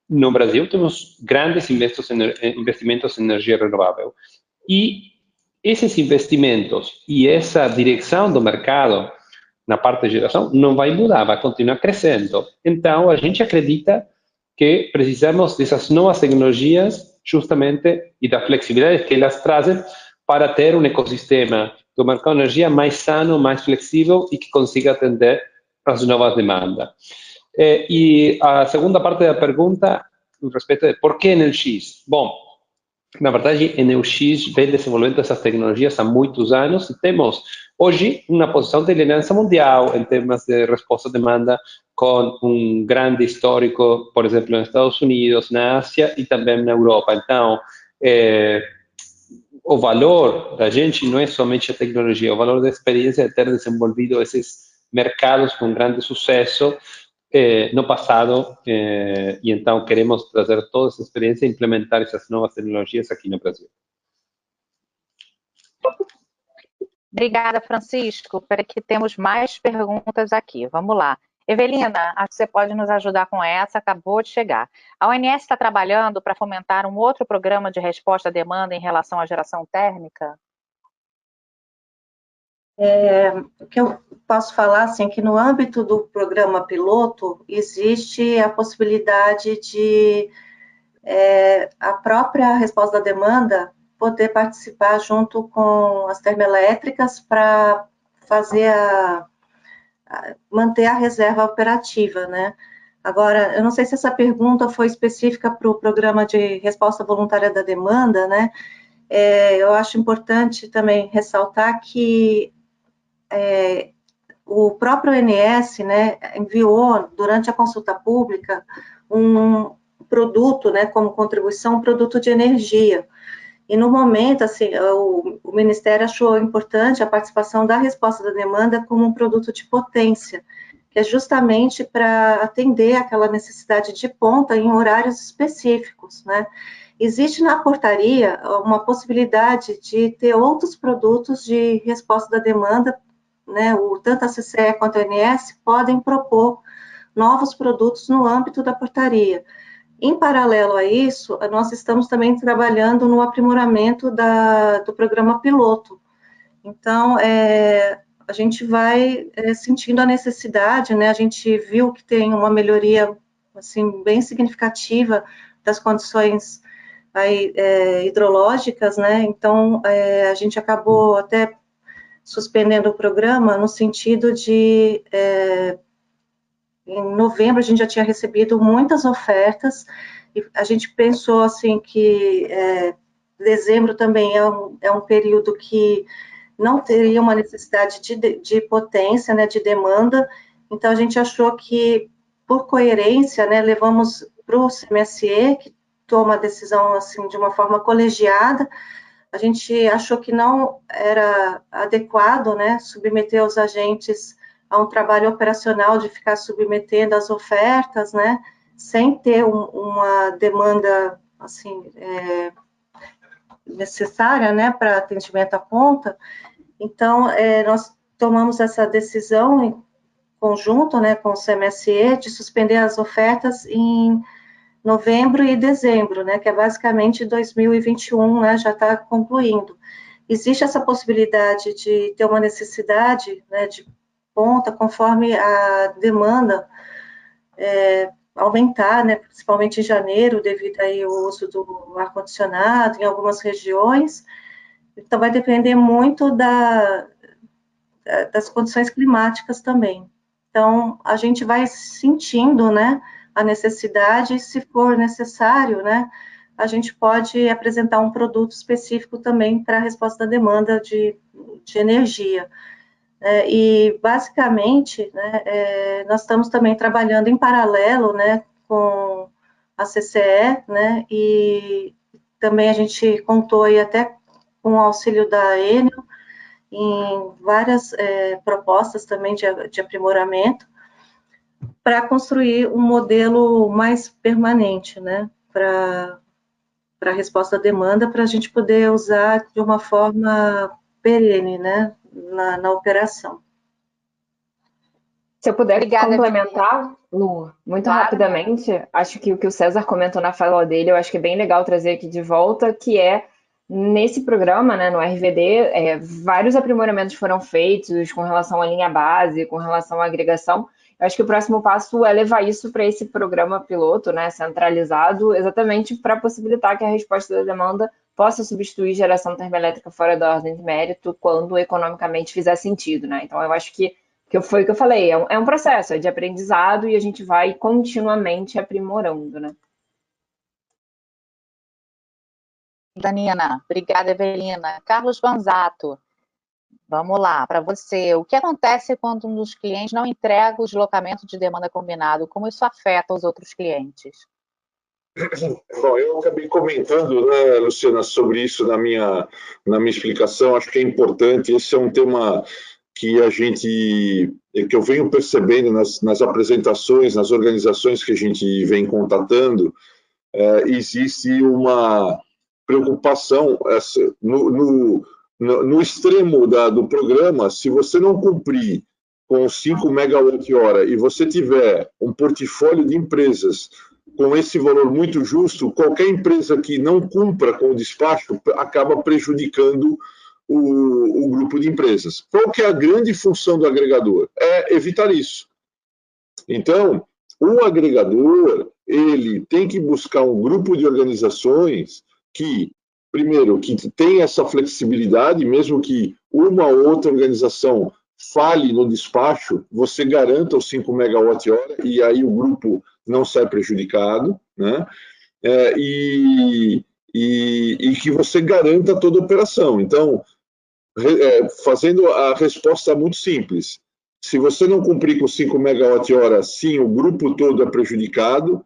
no Brasil temos grandes investimentos em energia renovável. E esses investimentos e essa direção do mercado na parte de geração não vai mudar, vai continuar crescendo. Então, a gente acredita que precisamos dessas novas tecnologias justamente e da flexibilidade que elas trazem para ter um ecossistema do mercado de energia mais sano, mais flexível e que consiga atender às novas demandas. E a segunda parte da pergunta, respeito de por que NeuX? Bom, na verdade, a NeuX vem desenvolvendo essas tecnologias há muitos anos e temos hoje uma posição de liderança mundial em termos de resposta à demanda, com um grande histórico, por exemplo, nos Estados Unidos, na Ásia e também na Europa. Então, o valor da gente não é somente a tecnologia, o valor da experiência de ter desenvolvido esses mercados com grande sucesso no passado, e então queremos trazer toda essa experiência e implementar essas novas tecnologias aqui no Brasil. Obrigada, Francisco. Espera que temos mais perguntas aqui. Vamos lá. Evelina, acho que você pode nos ajudar com essa, acabou de chegar. A ONS está trabalhando para fomentar um outro programa de resposta à demanda em relação à geração térmica? O que eu posso falar, assim, é que no âmbito do programa piloto, existe a possibilidade de a própria resposta da demanda poder participar junto com as termoelétricas para fazer manter a reserva operativa, né? Agora, eu não sei se essa pergunta foi específica para o programa de resposta voluntária da demanda, né? Eu acho importante também ressaltar que o próprio ONS, né, enviou durante a consulta pública um produto, né, como contribuição, um produto de energia. E no momento, assim, o Ministério achou importante a participação da resposta da demanda como um produto de potência, que é justamente para atender aquela necessidade de ponta em horários específicos, né? Existe na portaria uma possibilidade de ter outros produtos de resposta da demanda, né? Tanto a CCE quanto a ANS podem propor novos produtos no âmbito da portaria. Em paralelo a isso, nós estamos também trabalhando no aprimoramento do programa piloto. Então, a gente vai sentindo a necessidade, né? A gente viu que tem uma melhoria, assim, bem significativa das condições aí, hidrológicas, né? Então, a gente acabou até suspendendo o programa no sentido de... em novembro, a gente já tinha recebido muitas ofertas, e a gente pensou, assim, que dezembro também é um período que não teria uma necessidade de potência, né, de demanda, então a gente achou que, por coerência, né, levamos para o CMSE, que toma a decisão, assim, de uma forma colegiada. A gente achou que não era adequado, né, submeter os agentes a um trabalho operacional de ficar submetendo as ofertas, né, sem ter uma demanda, assim, necessária, né, para atendimento à ponta. Então, nós tomamos essa decisão em conjunto, né, com o CMSE, de suspender as ofertas em novembro e dezembro, né, que é basicamente 2021, né, já está concluindo. Existe essa possibilidade de ter uma necessidade, né, de ponta, conforme a demanda aumentar, né, principalmente em janeiro, devido aí ao uso do ar-condicionado em algumas regiões. Então, vai depender muito das condições climáticas também. Então, a gente vai sentindo, né, a necessidade, e se for necessário, né, a gente pode apresentar um produto específico também para a resposta da demanda de energia. E, basicamente, né, nós estamos também trabalhando em paralelo, né, com a CCE, né, e também a gente contou aí até com o auxílio da Enel, em várias propostas também de aprimoramento, para construir um modelo mais permanente, né, para a resposta à demanda, para a gente poder usar de uma forma perene, né, na operação. Se eu puder complementar, Lu, muito rapidamente, acho que o que o César comentou na fala dele, eu acho que é bem legal trazer aqui de volta, que é, nesse programa, né, no RVD, vários aprimoramentos foram feitos com relação à linha base, com relação à agregação. Eu acho que o próximo passo é levar isso para esse programa piloto, né, centralizado, exatamente para possibilitar que a resposta da demanda possa substituir geração termoelétrica fora da ordem de mérito quando economicamente fizer sentido, né? Então, eu acho que foi o que eu falei, é um processo, é de aprendizado e a gente vai continuamente aprimorando, né? Danina, obrigada, Evelina. Carlos Vanzato, vamos lá, para você. O que acontece quando um dos clientes não entrega o deslocamento de demanda combinado? Como isso afeta os outros clientes? Bom, eu acabei comentando, né, Luciana, sobre isso na minha explicação. Acho que é importante. Esse é um tema que eu venho percebendo nas apresentações, nas organizações que a gente vem contatando. Existe uma preocupação no extremo do programa. Se você não cumprir com 5 megawatt-hora e você tiver um portfólio de empresas com esse valor muito justo, qualquer empresa que não cumpra com o despacho acaba prejudicando o grupo de empresas. Qual que é a grande função do agregador? É evitar isso. Então, o agregador, ele tem que buscar um grupo de organizações que, primeiro, que tem essa flexibilidade, mesmo que uma ou outra organização falhe no despacho, você garanta os 5 megawatt-hora e aí o grupo não sai prejudicado, né? E que você garanta toda a operação. Então, fazendo a resposta muito simples, se você não cumprir com 5 megawatt-hora, sim, o grupo todo é prejudicado.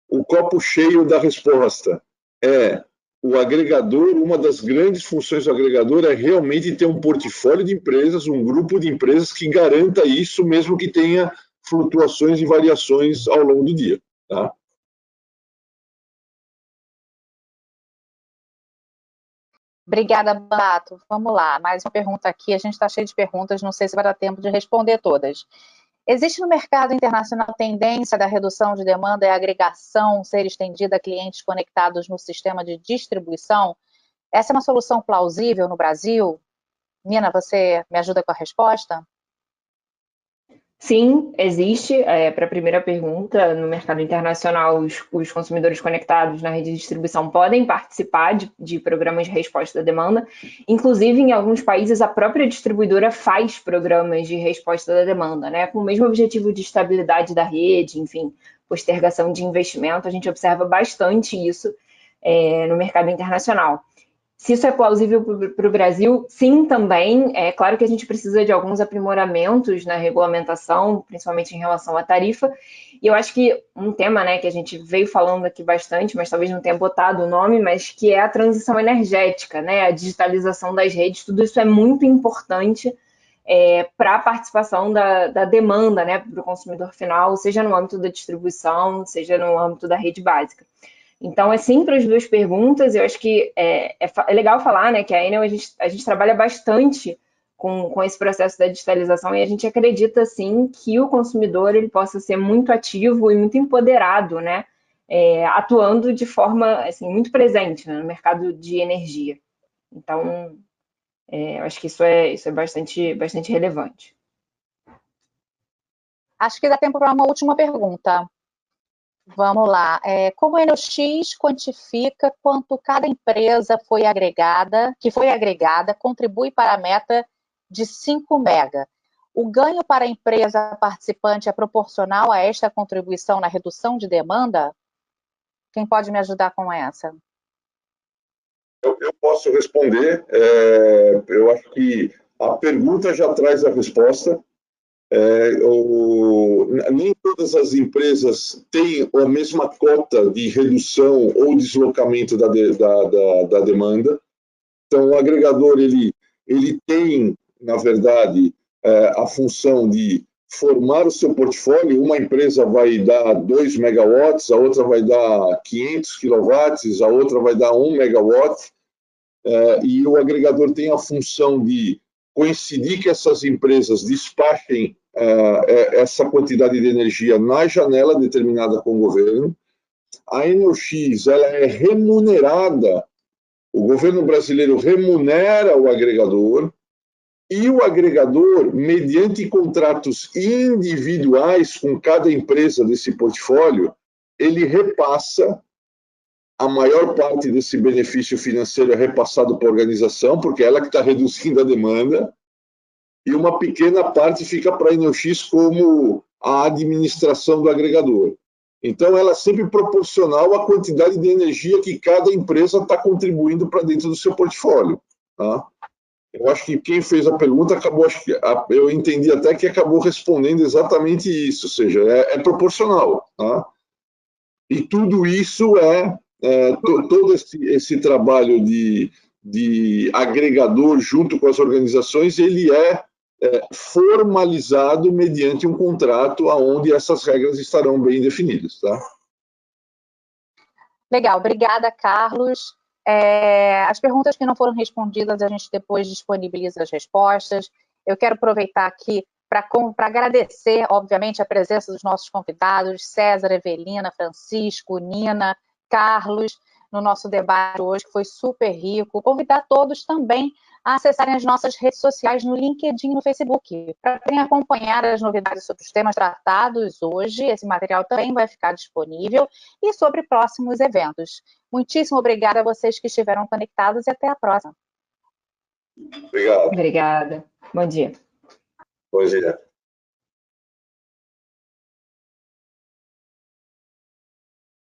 O copo cheio da resposta é o agregador, uma das grandes funções do agregador é realmente ter um portfólio de empresas, um grupo de empresas que garanta isso, mesmo que tenha flutuações e variações ao longo do dia. Tá? Obrigada, Bato. Vamos lá, mais uma pergunta aqui. A gente está cheio de perguntas, não sei se vai dar tempo de responder todas. Existe no mercado internacional tendência da redução de demanda e agregação ser estendida a clientes conectados no sistema de distribuição? Essa é uma solução plausível no Brasil? Nina, você me ajuda com a resposta? Sim, existe. Para a primeira pergunta, no mercado internacional, os consumidores conectados na rede de distribuição podem participar de programas de resposta à demanda. Inclusive, em alguns países, a própria distribuidora faz programas de resposta da demanda, né? Com o mesmo objetivo de estabilidade da rede, enfim, postergação de investimento. A gente observa bastante isso no mercado internacional. Se isso é plausível para o Brasil, sim, também. É claro que a gente precisa de alguns aprimoramentos na regulamentação, principalmente em relação à tarifa. E eu acho que um tema, né, que a gente veio falando aqui bastante, mas talvez não tenha botado o nome, mas que é a transição energética, né, a digitalização das redes. Tudo isso é muito importante para a participação da demanda, né, para o consumidor final, seja no âmbito da distribuição, seja no âmbito da rede básica. Então, é sempre as duas perguntas. Eu acho que é legal falar, né, que a Enel, a gente trabalha bastante com esse processo da digitalização e a gente acredita, sim, que o consumidor ele possa ser muito ativo e muito empoderado, né, atuando de forma assim, muito presente, né, no mercado de energia. Então, eu acho que isso é bastante relevante. Acho que dá tempo para uma última pergunta. Vamos lá. Como a EnelX quantifica quanto cada empresa que foi agregada, contribui para a meta de 5 mega? O ganho para a empresa participante é proporcional a esta contribuição na redução de demanda? Quem pode me ajudar com essa? Eu posso responder. Eu acho que a pergunta já traz a resposta. Nem todas as empresas têm a mesma cota de redução ou deslocamento da demanda. Então, o agregador ele tem, na verdade, a função de formar o seu portfólio. Uma empresa vai dar 2 megawatts, a outra vai dar 500 quilowatts, a outra vai dar 1 megawatt, e o agregador tem a função de coincidir que essas empresas despachem essa quantidade de energia na janela determinada com o governo. A EnelX ela é remunerada, o governo brasileiro remunera o agregador, e o agregador, mediante contratos individuais com cada empresa desse portfólio, ele repassa a maior parte desse benefício financeiro é repassado para a organização, porque é ela que está reduzindo a demanda, e uma pequena parte fica para a EnelX como a administração do agregador. Então, ela é sempre proporcional à quantidade de energia que cada empresa está contribuindo para dentro do seu portfólio. Tá? Eu acho que quem fez a pergunta eu entendi até que acabou respondendo exatamente isso, ou seja, é proporcional. Tá? E tudo isso todo esse trabalho de agregador junto com as organizações, ele é formalizado mediante um contrato onde essas regras estarão bem definidas. Tá? Legal, obrigada, Carlos. As perguntas que não foram respondidas, a gente depois disponibiliza as respostas. Eu quero aproveitar aqui para agradecer, obviamente, a presença dos nossos convidados, César, Evelina, Francisco, Nina, Carlos, no nosso debate hoje, que foi super rico. Convidar todos também a acessarem as nossas redes sociais no LinkedIn e no Facebook, para acompanhar as novidades sobre os temas tratados hoje. Esse material também vai ficar disponível, e sobre próximos eventos. Muitíssimo obrigada a vocês que estiveram conectados e até a próxima. Obrigado. Obrigada. Bom dia. Bom dia.